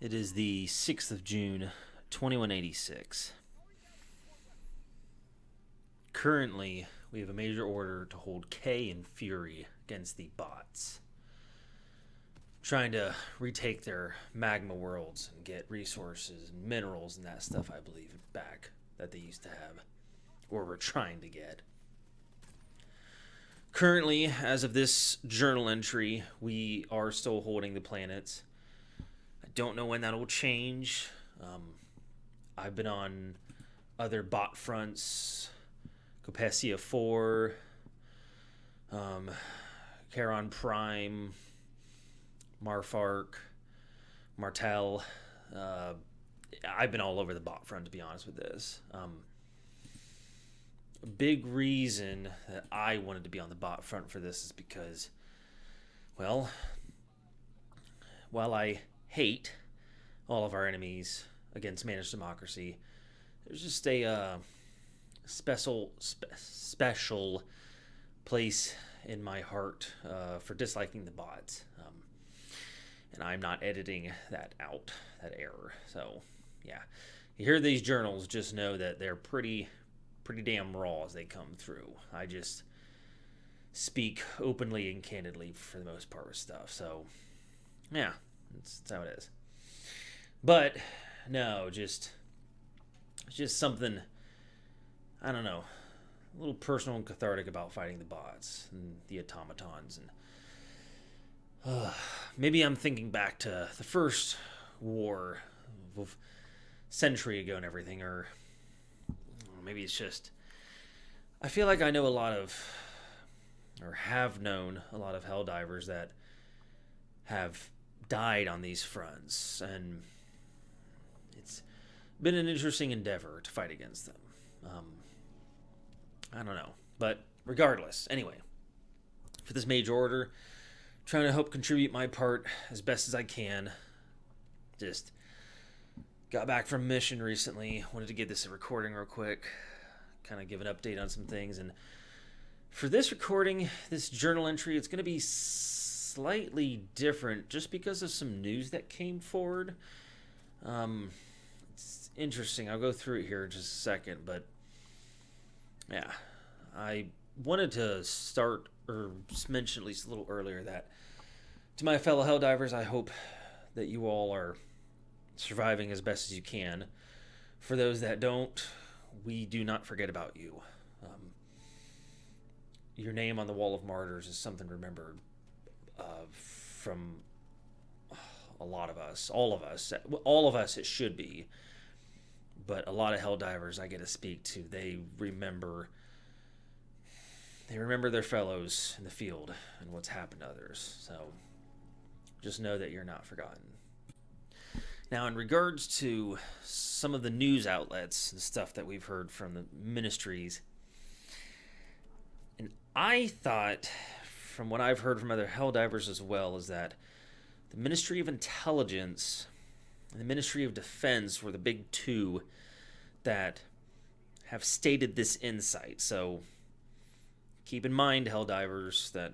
It is the 6th of June, 2186. Currently, we have a major order to hold K and Fury against the bots, trying to retake their magma worlds and get resources and minerals and that stuff, I believe, back that they used to have, or were trying to get. Currently, as of this journal entry, we are still holding the planets. I don't know when that will change. I've been on other bot fronts, Copesia 4, Charon Prime, Marfark, Martel. I've been all over the bot front, to be honest with this. A big reason that I wanted to be on the bot front for this is because, well, while I hate all of our enemies against managed democracy, there's just a special place in my heart for disliking the bots, and I'm not editing that out, that error. So, yeah, you hear these journals, just know that they're pretty damn raw as they come through. I just speak openly and candidly for the most part with stuff. So, yeah, that's how it is. But no, it's just something, I don't know, a little personal and cathartic about fighting the bots and the automatons. And maybe I'm thinking back to the first war of a century ago and everything, or maybe it's just, I feel like I know a lot of, or have known a lot of Helldivers that have died on these fronts, and it's been an interesting endeavor to fight against them. I don't know, but regardless, anyway, for this major order, trying to help contribute my part as best as I can. Just got back from mission recently, wanted to get this a recording real quick, kind of give an update on some things. And for this recording, this journal entry, it's going to be slightly different just because of some news that came forward. It's interesting. I'll go through it here in just a second, but yeah, I wanted to start or mention at least a little earlier that to my fellow Helldivers, I hope that you all are surviving as best as you can. For those that don't, we do not forget about you. Your name on the Wall of Martyrs is something remembered from a lot of us, all of us. It should be, but a lot of Helldivers I get to speak to, they remember their fellows in the field and what's happened to others. So just know that you're not forgotten. Now, in regards to some of the news outlets and stuff that we've heard from the ministries, and I thought, from what I've heard from other Helldivers as well, is that the Ministry of Intelligence and the Ministry of Defense were the big two that have stated this insight. So keep in mind, Helldivers, that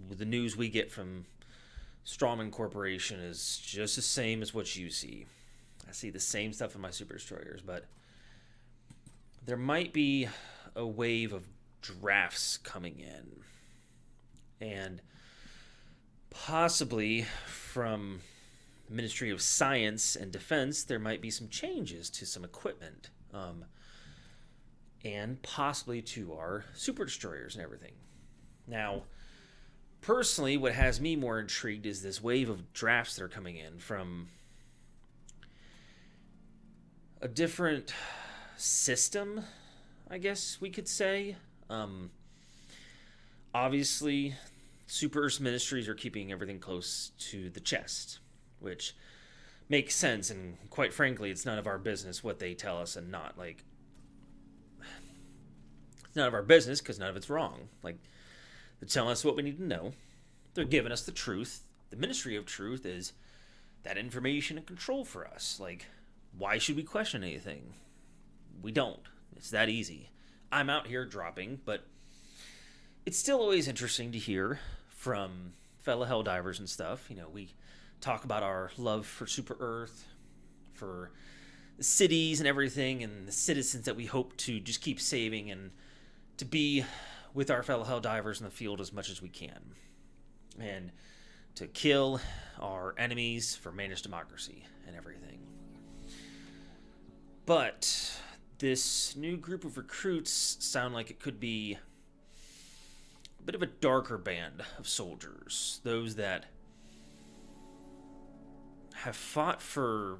the news we get from Strawman Corporation is just the same as what you see. I see the same stuff in my Super Destroyers, but there might be a wave of drafts coming in. And possibly from Ministry of Science and Defense, there might be some changes to some equipment. And possibly to our Super Destroyers and everything. Now, personally, what has me more intrigued is this wave of drafts that are coming in from a different system, I guess we could say. Obviously, Super Earth's ministries are keeping everything close to the chest, which makes sense, and quite frankly, it's none of our business what they tell us and not. Like, it's none of our business because none of it's wrong. Like, they're telling us what we need to know. They're giving us the truth. The Ministry of Truth is that information and control for us. Like, why should we question anything? We don't. It's that easy. I'm out here dropping, but it's still always interesting to hear from fellow Helldivers and stuff. You know, we talk about our love for Super Earth, for the cities and everything, and the citizens that we hope to just keep saving, and to be with our fellow Helldivers in the field as much as we can. And to kill our enemies for managed democracy and everything. But this new group of recruits sound like it could be a bit of a darker band of soldiers. Those that have fought for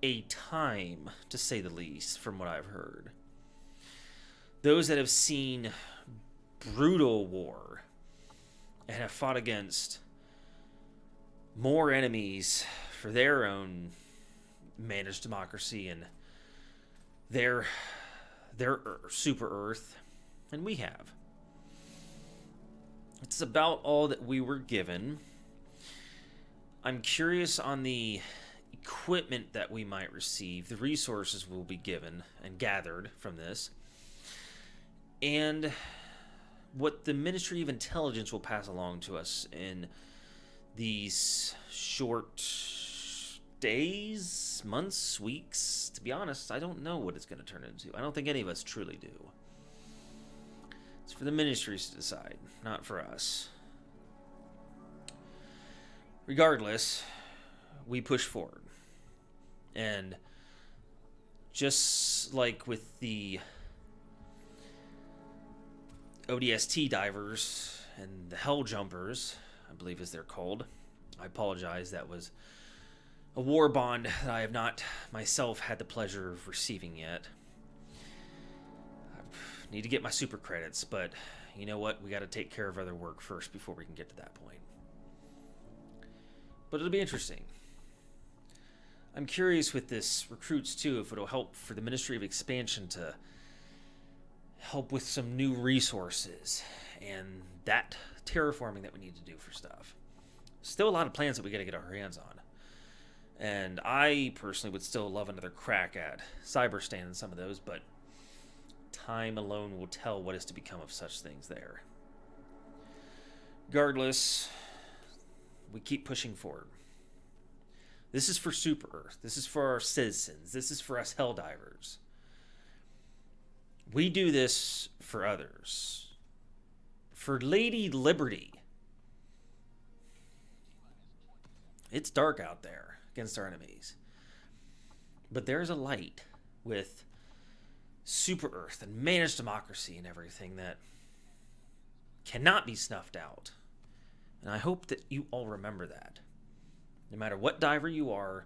a time, to say the least, from what I've heard. Those that have seen brutal war and have fought against more enemies for their own managed democracy and their Super Earth, and we have. It's about all that we were given. I'm curious on the equipment that we might receive, the resources will be given and gathered from this, and what the Ministry of Intelligence will pass along to us in these short days, months, weeks. To be honest, I don't know what it's going to turn into. I don't think any of us truly do. It's for the ministries to decide, not for us. Regardless, we push forward. And just like with the ODST divers and the Hell Jumpers, I believe as they're called. I apologize, that was a war bond that I have not myself had the pleasure of receiving yet. I need to get my super credits, but you know what? We got to take care of other work first before we can get to that point. But it'll be interesting. I'm curious with this recruits too, if it'll help for the Ministry of Expansion to help with some new resources and that terraforming that we need to do for stuff. Still a lot of plans that we got to get our hands on. And I personally would still love another crack at Cyberstan and some of those, but time alone will tell what is to become of such things there. Regardless, we keep pushing forward. This is for Super Earth. This is for our citizens. This is for us Helldivers. We do this for others. For Lady Liberty. It's dark out there against our enemies. But there's a light with Super Earth and managed democracy and everything that cannot be snuffed out. And I hope that you all remember that. No matter what diver you are,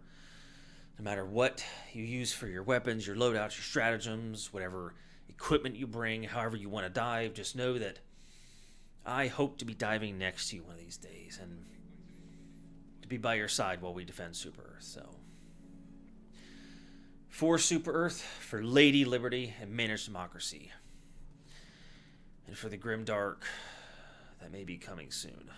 no matter what you use for your weapons, your loadouts, your stratagems, whatever equipment you bring, however you want to dive, just know that I hope to be diving next to you one of these days and to be by your side while we defend Super Earth. So, for Super Earth, for Lady Liberty and managed democracy, and for the grim dark that may be coming soon.